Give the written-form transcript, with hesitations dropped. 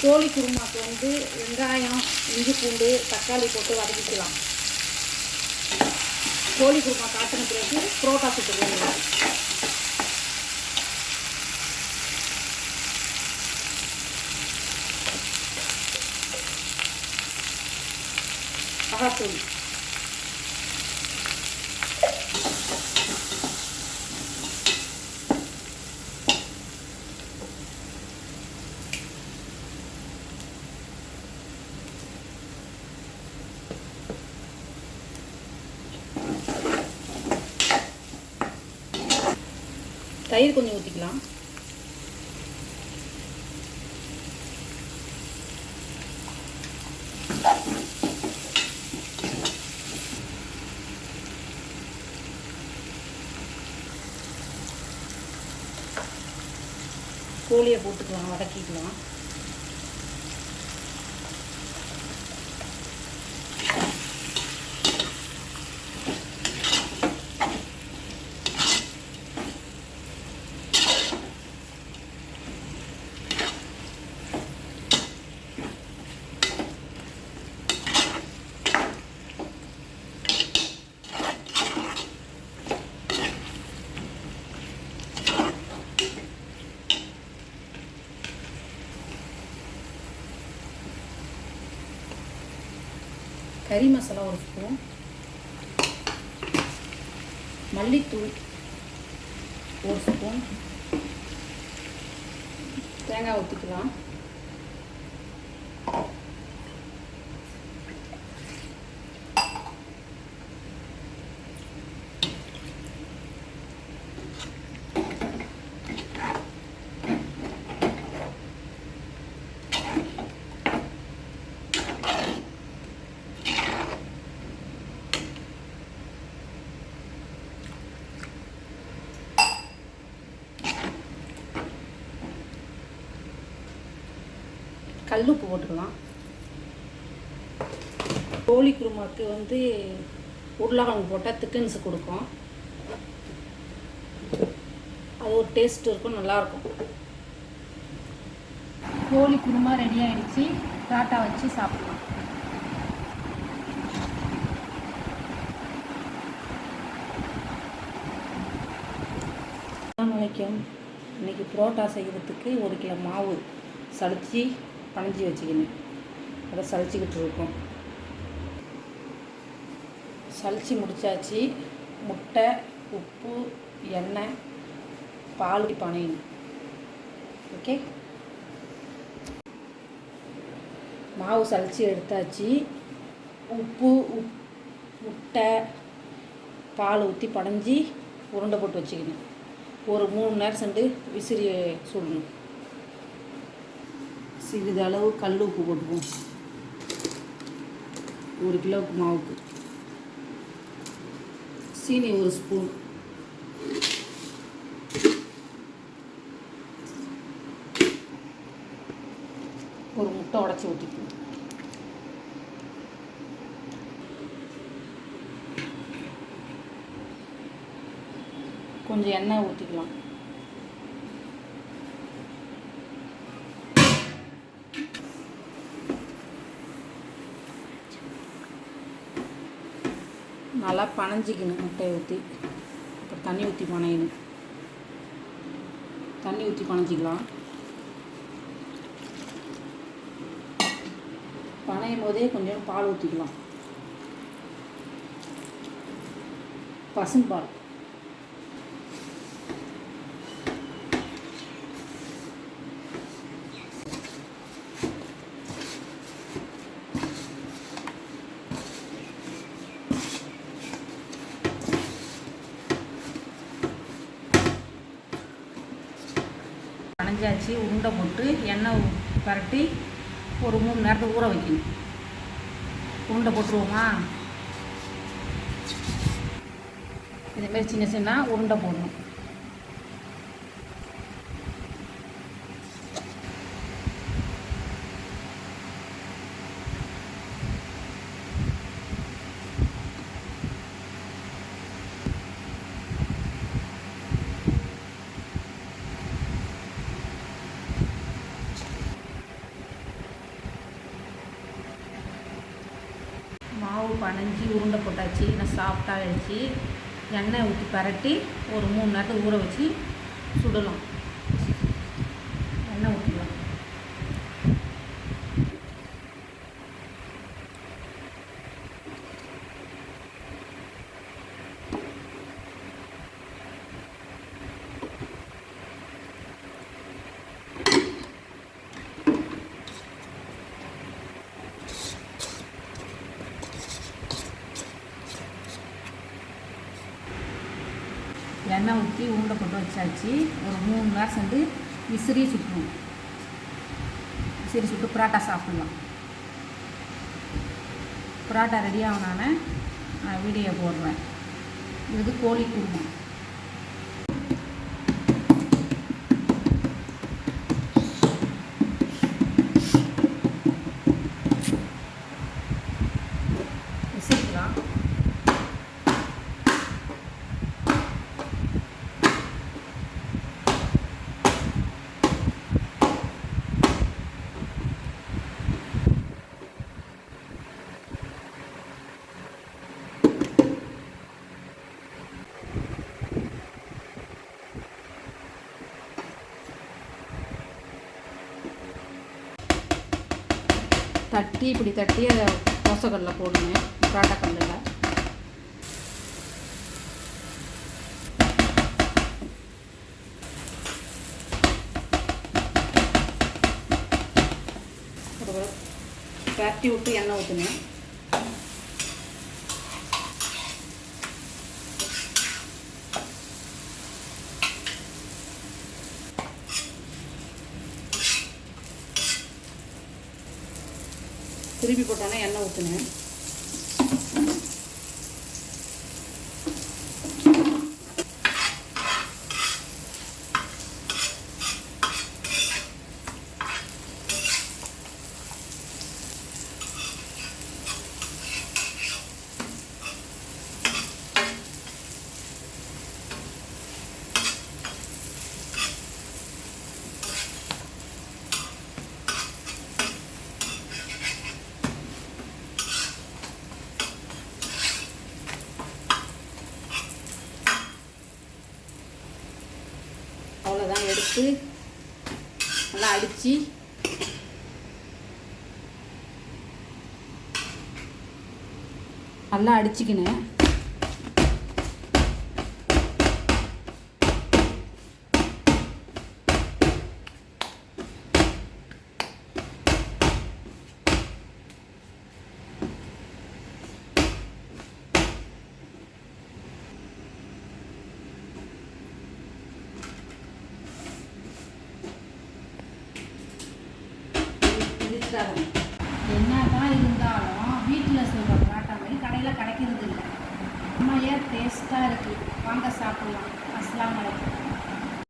கோழி குருமாக்கு வந்து வெங்காயம், இஞ்சி பூண்டு, தக்காளி போட்டு வதக்கிக்கலாம். கோழி குருமா காட்டின பிறகு புரோட்டா சுட்டுக்கலாம். மிளகாத்தூள், தயிர் கொஞ்சம் ஊற்றிக்கலாம். கோழியை போட்டுக்கலாம், வதக்கிக்கலாம். கறி மசாலா ஒரு ஸ்பூன், மல்லித்தூள் ஒரு ஸ்பூன், தேங்காய் ஊற்றிக்கலாம். கல்லுப்பு போட்டுக்கலாம். கோழி குருமாவுக்கு வந்து உருளைக்கிழங்கு போட்டால் திக்கன்ஸ் கொடுக்கும். அது ஒரு டேஸ்ட் இருக்கும், நல்லாயிருக்கும். கோழி குருமா ரெடி ஆகிடுச்சு. பரோட்டா வச்சு சாப்பிடலாம். வணக்கம். இன்றைக்கி புரோட்டா செய்கிறதுக்கு 1 கிலோ மாவு சளிச்சு பனைஞ்சி வச்சுக்கணும். அதை சளிச்சிக்கிட்டு இருக்கோம். சளிச்சு முடித்தாச்சு. முட்டை, உப்பு, எண்ணெய், பால் பனையணும். ஓகே, மாவு சளிச்சு எடுத்தாச்சு. உப்பு, முட்டை, பால் ஊற்றி பனைஞ்சி உருண்டை போட்டு வச்சுக்கணும். ஒரு 3 நேரம் சென்று விசிறி சுடணும். சிறிதளவு கல் உப்பு போட்டுப்போம். 1 கிலோவுக்கு மாவுக்கு. சீனி 1 ஸ்பூன். ஒரு முட்டை உடச்சி ஊற்றிப்போம். கொஞ்சம் எண்ணெய் ஊற்றிக்கலாம். நல்லா பனைஞ்சிக்கணும். முட்டையை ஊற்றி அப்புறம் தண்ணி ஊற்றி பனையணும். தண்ணி ஊற்றி பனைஞ்சிக்கலாம். பனையும் போதே கொஞ்சம் பால் ஊற்றிக்கலாம். பசும்பால். பனைஞ்சாச்சு. உருண்டை போட்டு எண்ணெய் பரட்டி ஒரு 3 நேரத்துக்கு ஊற வைக்கணும். உருண்டை போட்டுருவோமா? இதேமாரி சின்ன சின்ன உருண்டை போடணும். பனைஞ்சி உருண்டை போட்டாச்சு. நான் சாஃப்டாக ஆகிடுச்சு. எண்ணெய் ஊற்றி பரட்டி ஒரு 3 நேரத்துக்கு ஊற வச்சு சுடலாம். எண்ணெய் ஊற்றிக்கலாம். எண்ணெய் ஊற்றி உருண்டை போட்டு வச்சாச்சு. ஒரு 3 நேரம் சேர்ந்து விசிறி சுட்டுருவோம். விசிறி சுட்டு பரோட்டா சாப்பிட்லாம். பரோட்டா ரெடி ஆகினானே நான் வீடியோ போடுறேன். இது கோழி குருமா. விசிறிக்கலாம். இப்படி தட்டி அதை தோசைக்கல்லில் போடணும். பரோட்டா கல்லில் பரட்டி விட்டு எண்ணெய் ஊற்றணும். திருப்பி போட்டோன்னே எண்ணெய் ஊற்றுனேன். அவ்வளோதான். எடுத்து நல்லா அடித்து நல்லா அடிச்சுக்கினேன். என்னதான் இருந்தாலும்